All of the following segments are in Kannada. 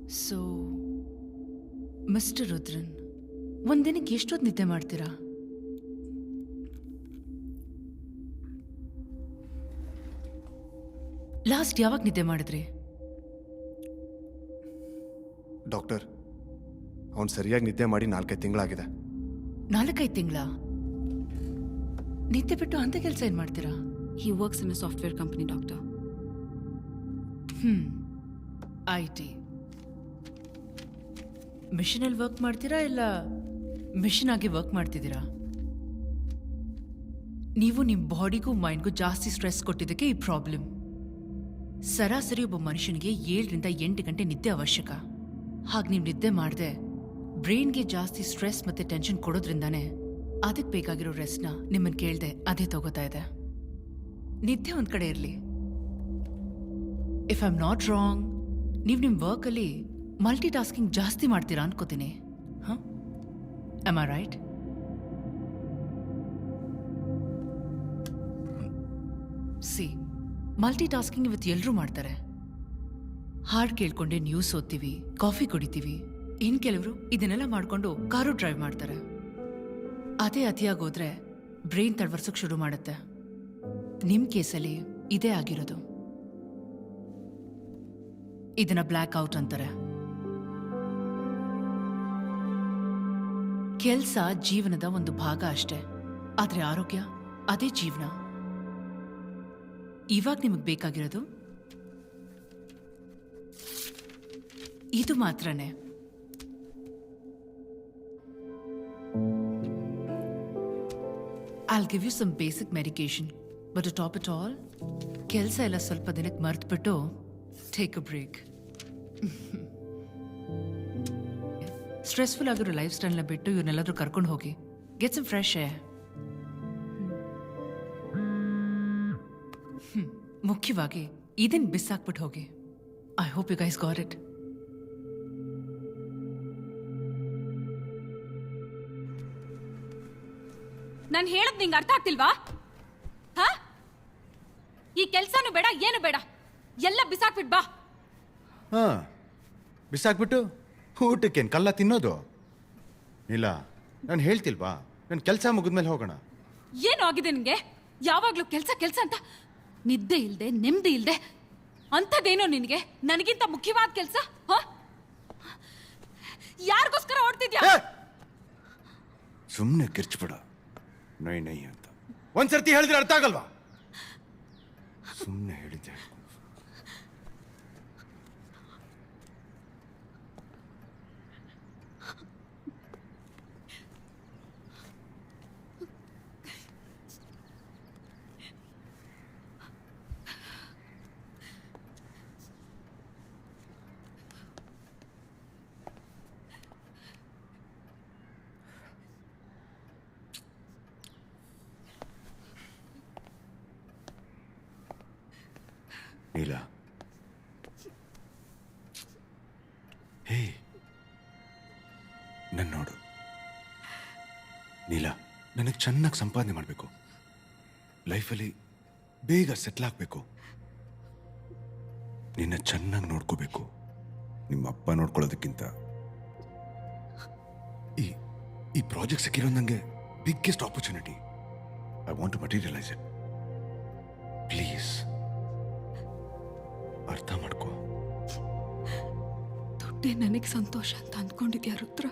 ಸೊ ಮಿಸ್ಟರ್ ರುದ್ರನ್, ಒಂದಿನಕ್ಕೆ ಎಷ್ಟೊತ್ತು ನಿದ್ದೆ ಮಾಡ್ತೀರಾ? ಲಾಸ್ಟ್ ಯಾವಾಗ ನಿದ್ದೆ ಮಾಡಿದ್ರಿ? ಡಾಕ್ಟರ್, ಅವನು ಸರಿಯಾಗಿ ನಿದ್ದೆ ಮಾಡಿ 4-5 ತಿಂಗಳಾಗಿದೆ. 4-5 ತಿಂಗಳ? ನಿದ್ದೆ ಬಿಟ್ಟು ಅಂತ ಕೆಲಸ ಏನ್ ಮಾಡ್ತೀರಾ? He works in a software company, doctor. IT ಮಿಷನಲ್ಲಿ ವರ್ಕ್ ಮಾಡ್ತೀರಾ ಇಲ್ಲ ಮಿಷನ್ ಆಗಿ ವರ್ಕ್ ಮಾಡ್ತಿದ್ದೀರಾ? ನೀವು ನಿಮ್ಮ ಬಾಡಿಗೂ ಮೈಂಡ್ಗೂ ಜಾಸ್ತಿ ಸ್ಟ್ರೆಸ್ ಕೊಟ್ಟಿದ್ದಕ್ಕೆ ಈ ಪ್ರಾಬ್ಲಮ್. ಸರಾಸರಿ ಒಬ್ಬ ಮನುಷ್ಯನಿಗೆ 7-8 ಗಂಟೆ ನಿದ್ದೆ ಅವಶ್ಯಕ. ಹಾಗೆ ನೀವು ನಿದ್ದೆ ಮಾಡದೆ ಬ್ರೈನ್ಗೆ ಜಾಸ್ತಿ ಸ್ಟ್ರೆಸ್ ಮತ್ತೆ ಟೆನ್ಷನ್ ಕೊಡೋದ್ರಿಂದಾನೇ ಅದಕ್ಕೆ ಬೇಕಾಗಿರೋ ರೆಸ್ಟ್ನ ನಿಮ್ಮನ್ನು ಕೇಳ್ದೆ ಅದೇ ತಗೋತಾ ಇದೆ. ನಿದ್ದೆ ಒಂದ್ ಕಡೆ ಇರಲಿ. If I am not wrong, ನೀವು ನಿಮ್ಮ ವರ್ಕಲ್ಲಿ ಮಲ್ಟಿ ಟಾಸ್ಕಿಂಗ್ ಜಾಸ್ತಿ ಮಾಡ್ತೀರಾ ಅನ್ಕೋತೀನಿ. Am I right? C, multi tasking ಇವತ್ತು ಎಲ್ಲರೂ ಮಾಡ್ತಾರೆ. ಹಾಡ್ ಕೇಳ್ಕೊಂಡೆ ನ್ಯೂಸ್ ಓದ್ತೀವಿ, ಕಾಫಿ ಕುಡಿತೀವಿ. ಇನ್ ಕೆಲವರು ಇದನ್ನೆಲ್ಲ ಮಾಡ್ಕೊಂಡು ಕಾರು ಡ್ರೈವ್ ಮಾಡ್ತಾರೆ. ಅದೇ ಅತಿಯಾಗೋದ್ರೆ ಬ್ರೈನ್ ತಡ್ವರ್ಸೋಕ್ ಶುರು ಮಾಡುತ್ತೆ. ನಿಮ್ ಕೇಸಲ್ಲಿ ಇದೇ ಆಗಿರೋದು. ಇದನ್ನ ಬ್ಲ್ಯಾಕ್ ಔಟ್ ಅಂತಾರೆ. ಕೆಲ್ಸ ಜೀವನದ ಒಂದು ಭಾಗ ಅಷ್ಟೇ, ಆದ್ರೆ ಆರೋಗ್ಯ ಅದೇ ಜೀವನ. ಇವಾಗ ನಿಮಗ್ ಬೇಕಾಗಿರೋದು ಇದು ಮಾತ್ರನೇ. I'll give you some basic medication, but to top it all, ಕೆಲಸ ಎಲ್ಲ ಸ್ವಲ್ಪ ದಿನಕ್ಕೆ ಮರ್ತ್ಬಿಟ್ಟು ಟೇಕ್ ಅ ಬ್ರೇಕ್. ಸ್ಟ್ರೆಸ್ಫುಲ್ ಆಗಿರೋ ಲೈಫ್ ಸ್ಟೈಲ್ನ ಬಿಟ್ಟು ಇವನ್ನೆಲ್ಲಾದ್ರೂ ಕರ್ಕೊಂಡು ಹೋಗಿ. Get some fresh air. ಮುಖ್ಯವಾಗಿ ಇದನ್ನ ಬಿಸಾಕ್ಬಿಟ್ಟು ಹೋಗಿ. I hope you guys got it. ನಾನು ಹೇಳದ್ ನಿಂಗೆ ಅರ್ಥ ಆಗ್ತಿಲ್ವಾ? ಹಾ, ಈ ಕೆಲ್ಸನೂ ಬೇಡ, ಏನು ಬೇಡ, ಎಲ್ಲ ಬಿಸಾಕ್ಬಿಟ್ ಬಾ. ಹಾ, ಬಿಸಾಕ್ಬಿಟ್ಟು ಊಟಕ್ಕೇನು ಕಲ್ಲ ತಿನ್ನೋದು? ಇಲ್ಲ, ನಾನು ಹೇಳ್ತಿಲ್ವಾ, ನನ್ನ ಕೆಲಸ ಮುಗಿದ್ಮೇಲೆ ಹೋಗೋಣ. ಏನು ಆಗಿದೆ ನಿನ್ಗೆ? ಯಾವಾಗ್ಲೂ ಕೆಲ್ಸ ಕೆಲ್ಸ ಅಂತ, ನಿದ್ದೆ ಇಲ್ದೆ ನೆಮ್ಮದಿ ಇಲ್ದೆ ಅಂಥದ್ದೇನೋ ನಿನಗೆ. ನನಗಿಂತ ಮುಖ್ಯವಾದ ಕೆಲ್ಸ. ಯಾರಿಗೋಸ್ಕರ ಓಡ್ತಿದ್ಯಾ? ಸುಮ್ಮನೆ ಕಿರ್ಚ್ಬಿಡ, ನೈ ನೈ ಅಂತ ಒಂದ್ಸರ್ತಿ ಹೇಳಿದ್ರೆ ಅರ್ಥ ಆಗಲ್ವಾ? ಸುಮ್ಮನೆ ಹೇಳಿದ್ದೆ. ನೀಲಾ, ಹೇ, ನನ್ನ ನೋಡು. ನೀಲಾ, ನನಗೆ ಚೆನ್ನಾಗಿ ಸಂಪಾದನೆ ಮಾಡಬೇಕು, ಲೈಫಲ್ಲಿ ಬೇಗ ಸೆಟ್ಲ್ ಆಗಬೇಕು, ನಿನ್ನ ಚೆನ್ನಾಗಿ ನೋಡ್ಕೋಬೇಕು. ನಿಮ್ಮ ಅಪ್ಪ ನೋಡ್ಕೊಳ್ಳೋದಕ್ಕಿಂತ ಈ ಪ್ರಾಜೆಕ್ಟ್ ಸಿಕ್ಕಿರೋದು ನನಗೆ biggest opportunity. I want to materialise it. Please ಅರ್ಥ ಮಾಡ್ಕೋ. ದುಡ್ಡೇ ನನಗೆ ಸಂತೋಷ ಅಂತ ಅಂದ್ಕೊಂಡಿದ್ಯಾ ರುದ್ರ?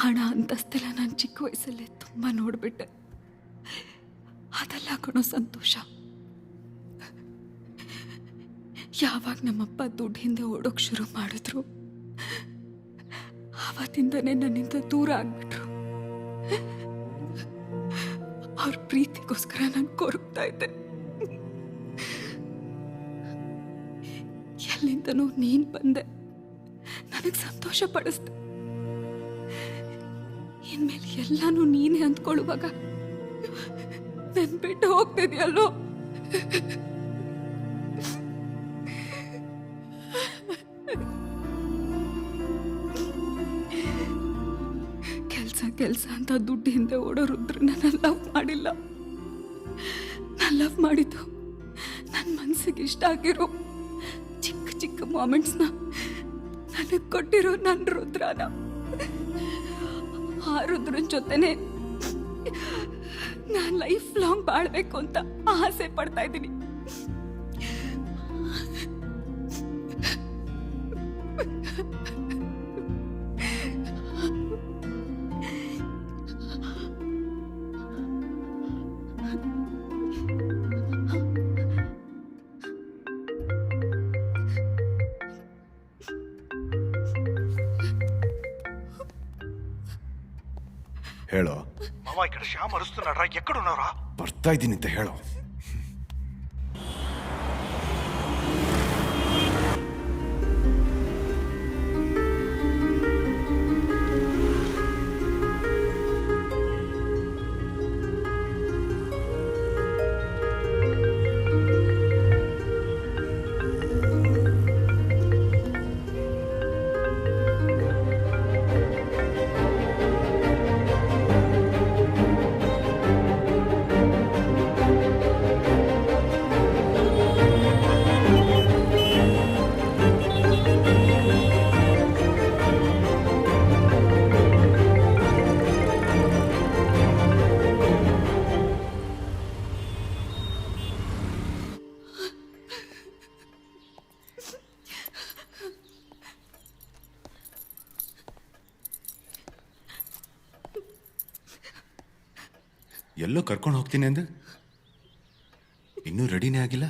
ಹಣ ಅಂತಸ್ತೆಲ್ಲ ನಾನು ಚಿಕ್ಕ ವಯಸ್ಸಲ್ಲೇ ತುಂಬಾ ನೋಡ್ಬಿಟ್ಟೆ. ಅದೆಲ್ಲ ಕೊಡೋ ಸಂತೋಷ ಯಾವಾಗ ನಮ್ಮಪ್ಪ ದುಡ್ಡು ಹಿಂದೆ ಓಡೋಕ್ ಶುರು ಮಾಡಿದ್ರು, ಆವತ್ತಿಂದನೇ ನನ್ನಿಂದ ದೂರ ಆಗ್ಬಿಟ್ರು. ಅವ್ರ ಪ್ರೀತಿಗೋಸ್ಕರ ನಾನು ಕೊರಗ್ತಾ ಇದ್ದೆ. ಎಲ್ಲಿಂದನೂ ನೀನ್ ಬಂದೆ, ನನಗ್ ಸಂತೋಷ ಪಡಿಸ್ದೆ. ಇನ್ಮೇಲೆ ಎಲ್ಲಾನು ನೀನೇ ಅಂದ್ಕೊಳ್ಳುವಾಗ ನನ್ ಬಿಟ್ಟು ಹೋಗ್ತಿದ್ಯಲ್ಲೋ. ಕೆಲ್ಸ ಅಂತ ದುಡ್ಡು ಹಿಂದೆ ಓಡೋ ರುದ್ರ ನನ್ನ ಲವ್ ಮಾಡಿಲ್ಲ. ನಾನು ಲವ್ ಮಾಡಿದ್ದು ನನ್ನ ಮನಸ್ಸಿಗೆ ಇಷ್ಟ ಆಗಿರೋ ಚಿಕ್ಕ ಚಿಕ್ಕ ಮೊಮೆಂಟ್ಸ್ನ ನನಗೆ ಕೊಟ್ಟಿರೋ ನನ್ನ ರುದ್ರನ ಆ ರುದ್ರನ್ ಜೊತೆನೆ ನಾನು ಲೈಫ್ ಲಾಂಗ್ ಬಾಳ್ಬೇಕು ಅಂತ ಆಸೆ ಪಡ್ತಾ ಇದ್ದೀನಿ. ಹೇಳೋ. ಮಾವ ಈ ಕಡೆ ಶ್ಯಾಮ್ ಅರಿస్తున్నాಡ್ರ ಎಕ್ಕಡುನವ್ರ ಬರ್ತಾ ಇದ್ದೀನಿ ಅಂತ ಹೇಳೋ. ಎಲ್ಲೋ ಕರ್ಕೊಂಡು ಹೋಗ್ತೀನಿ ಅಂದ, ಇನ್ನೂ ರೆಡಿನೇ ಆಗಿಲ್ಲ.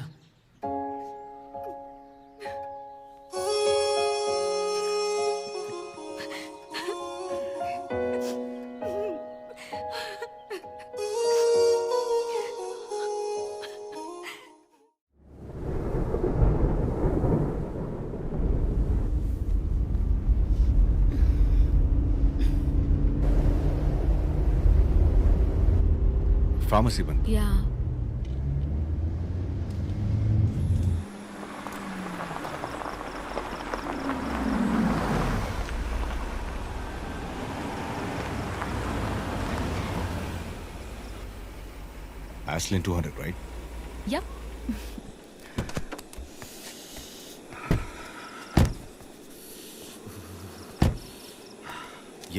ಫಾರ್ಮಸಿ ಬಂದು ಯಾ Ashlyn 200, right? ಯಪ್.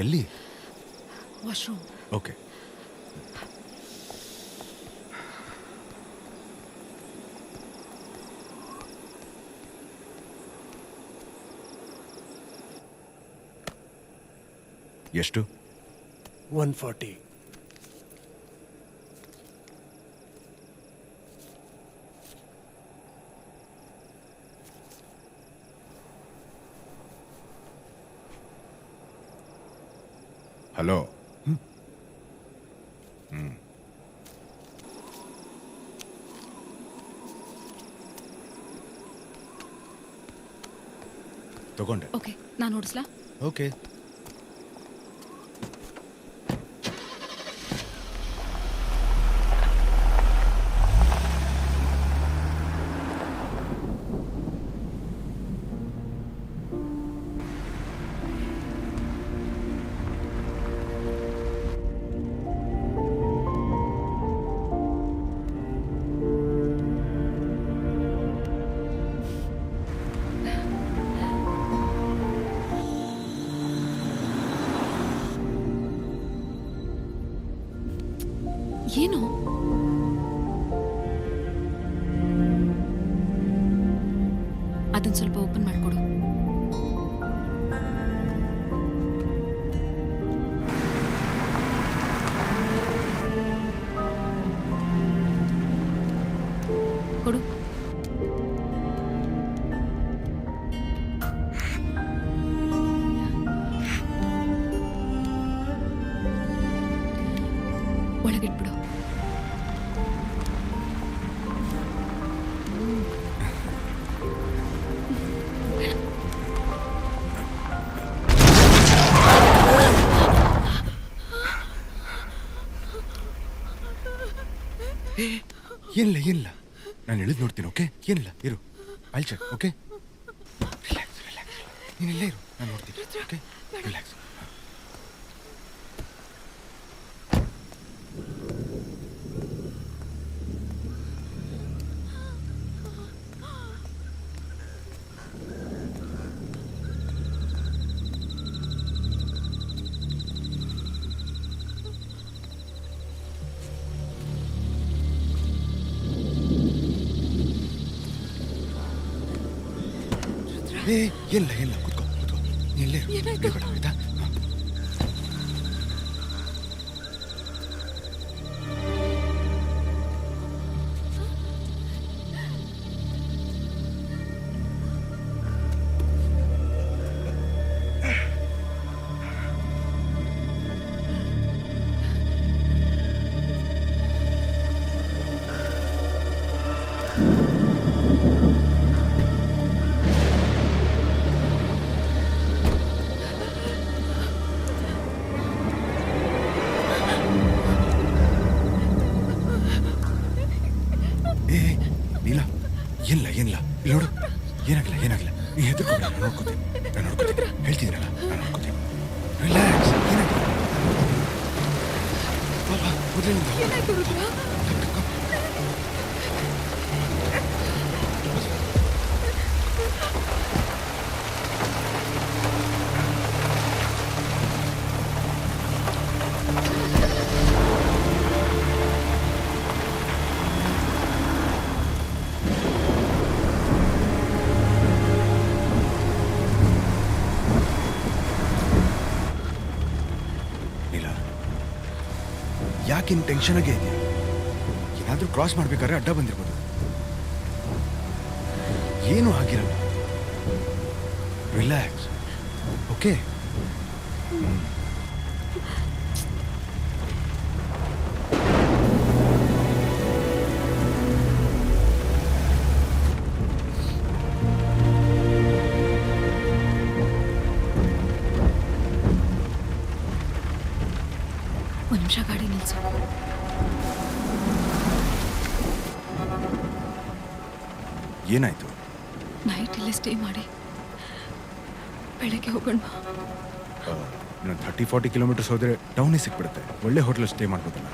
ಎಲ್ಲಿ? ವಾಶ್ರೂಮ್. ಓಕೆ. ಎಷ್ಟು? 140. ಹಲೋ. ತಗೊಂಡೆ. ಓಕೆ, ನಾನು ಓಡಿಸ್ಲಾ? ಓಕೆ. ಏನು? ಅದನ್ನ ಸ್ವಲ್ಪ ಓಪನ್ ಮಾಡ್ಕೊಡು. ಕೊಡು. ಒಳಗಿಟ್ಬಿಡು. ಏನಿಲ್ಲ ಏನಿಲ್ಲ, ನಾನು ಇಳಿದು ನೋಡ್ತೀನಿ. ಓಕೆ, ಏನಿಲ್ಲ, ಇರು. I'll check. Okay, relax relax. ನೀನಿಲ್ಲೇ ಇರು, ನಾನು ನೋಡ್ತೀನಿ. Okay, relax. ಏ ಇಲ್ಲ ಇಲ್ಲ ಕೂತ್ಕೋ ಕೂತ್ಕೋ ನೀನ್ ಇಲ್ಲೇ ಇರು. ಏನಾಯ್ತು? ಬೇಡ, ಆಯ್ತಾ ಹಾ. ಏ ನೀಲ ಇಲ್ಲ ಇಲ್ಲ ಇಲ್ಲಿ ನೋಡು ಏನಾಗಿಲ್ಲ ಏನಾಗಿಲ್ಲ ನೀ ಹೆದರ್ಕೊಂಡು ನಾನು ನೋಡ್ಕೋತೀನಿ ಹೇಳ್ತಿದ್ದೀನಲ್ಲ ನಾನು ನೋಡ್ಕೋತೀನಿ ರಿಲ್ಯಾಕ್ಸ್ ಏನಾಗಿಲ್ಲ ಬಾಬಾ ಮೊದಲಿನಿಂದ ಏನಾಯ್ತು ರುದ್ರ? ನೀಲ ಯಾಕಿನ್ ಟೆನ್ಷನ್ ಆಗೇ ಇದೆಯಾ ಏನಾದ್ರೂ ಕ್ರಾಸ್ ಮಾಡ್ಬೇಕಾದ್ರೆ ಅಡ್ಡ ಬಂದಿರ್ಬೋದು ಏನು ಆಗಿರಲ್ಲ ರಿಲ್ಯಾಕ್ಸ್ ಓಕೆ ಒಂದು ನಿಮಿಷ ಗಾಡಿ ನಿಲ್ಸು. ಏನಾಯ್ತು ನೈಟ್ ಇಲ್ಲೇ ಸ್ಟೇ ಮಾಡಿ ಬೆಳಗ್ಗೆ ಹೋಗೋಣ. ಇನ್ನೊಂದು 30-40 ಕಿಲೋಮೀಟರ್ಸ್ ಹೋದ್ರೆ ಟೌನೇ ಸಿಕ್ಬಿಡುತ್ತೆ ಒಳ್ಳೆ ಹೋಟ್ಲ್ ಸ್ಟೇ ಮಾಡ್ಬೋದಲ್ಲ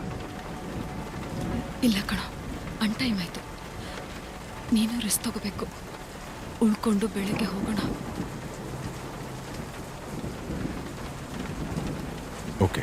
ಇಲ್ಲ ಕಣ, ಅನ್ ಟೈಮ್ ಆಯ್ತು. ನೀನು ರೆಸ್ಟ್ ತಗೋಬೇಕು. ಉಳ್ಕೊಂಡು ಬೆಳಗ್ಗೆ ಹೋಗೋಣ. ಓಕೆ